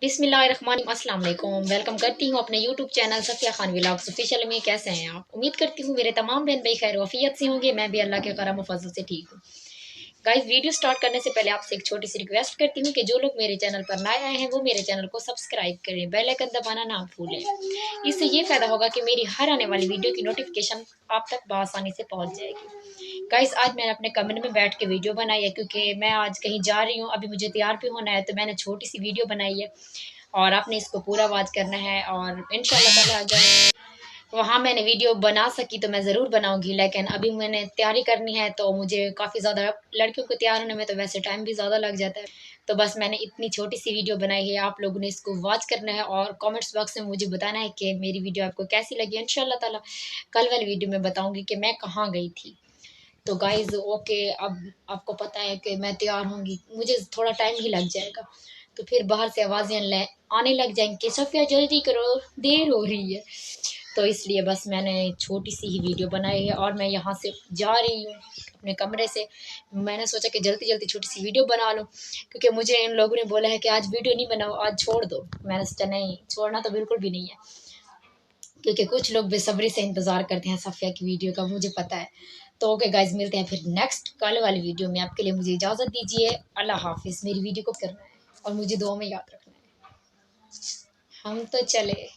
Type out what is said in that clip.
बिस्मिल्लाहिर्रहमानिर्रहीम, अस्सलाम वालेकुम। वेलकम करती हूँ अपने YouTube channel Safiya Khan vlogs official में। कैसे हैं आप? उम्मीद करती हूँ मेरे तमाम बहन भाई खैर वफ़ियत से होंगे। मैं भी अल्लाह के करम और फजल से ठीक हूँ। गाइस, वीडियो स्टार्ट करने से पहले आपसे एक छोटी सी रिक्वेस्ट करती हूँ कि जो लोग मेरे चैनल पर नए आए हैं वो मेरे चैनल को सब्सक्राइब करें, बेल आइकन दबाना ना भूलें। इससे ये फ़ायदा होगा कि मेरी हर आने वाली वीडियो की नोटिफिकेशन आप तक बआसानी से पहुँच जाएगी। गाइस, आज मैंने अपने कमरे में बैठ के वीडियो बनाई है क्योंकि मैं आज कहीं जा रही हूँ, अभी मुझे तैयार भी होना है, तो मैंने छोटी सी वीडियो बनाई है और आपने इसको पूरा वॉच करना है। और इंशाल्लाह ताला अगर वहाँ मैंने वीडियो बना सकी तो मैं ज़रूर बनाऊंगी, लेकिन अभी मैंने तैयारी करनी है तो मुझे काफ़ी ज़्यादा, लड़कियों को तैयार होने में तो वैसे टाइम भी ज़्यादा लग जाता है। तो बस मैंने इतनी छोटी सी वीडियो बनाई है, आप लोगों ने इसको वॉच करना है और कमेंट्स बॉक्स में मुझे बताना है कि मेरी वीडियो आपको कैसी लगी। इंशाल्लाह ताला कल वाली वीडियो में बताऊंगी कि मैं कहाँ गई थी। तो गाइज ओके, अब आपको पता है कि मैं तैयार होंगी, मुझे थोड़ा टाइम ही लग जाएगा, तो फिर बाहर से आवाज़ें आने लग जाएंगी, सफ़िया जल्दी करो, देर हो रही है। तो इसलिए बस मैंने छोटी सी ही वीडियो बनाई है और मैं यहाँ से जा रही हूँ अपने कमरे से। मैंने सोचा कि जल्दी जल्दी छोटी सी वीडियो बना लूँ क्योंकि मुझे इन लोगों ने बोला है कि आज वीडियो नहीं बनाओ, आज छोड़ दो। मैंने सोचा नहीं, छोड़ना तो बिल्कुल भी नहीं है, क्योंकि कुछ लोग बेसब्री से इंतज़ार करते हैं सफ़िया की वीडियो का, मुझे पता है। तो ओके गाइज, मिलते हैं फिर नेक्स्ट कल वाली वीडियो में। आपके लिए मुझे इजाज़त दीजिए। अल्लाह हाफिज़। मेरी वीडियो को करना है और मुझे दुआ में याद रखना है। हम तो चले।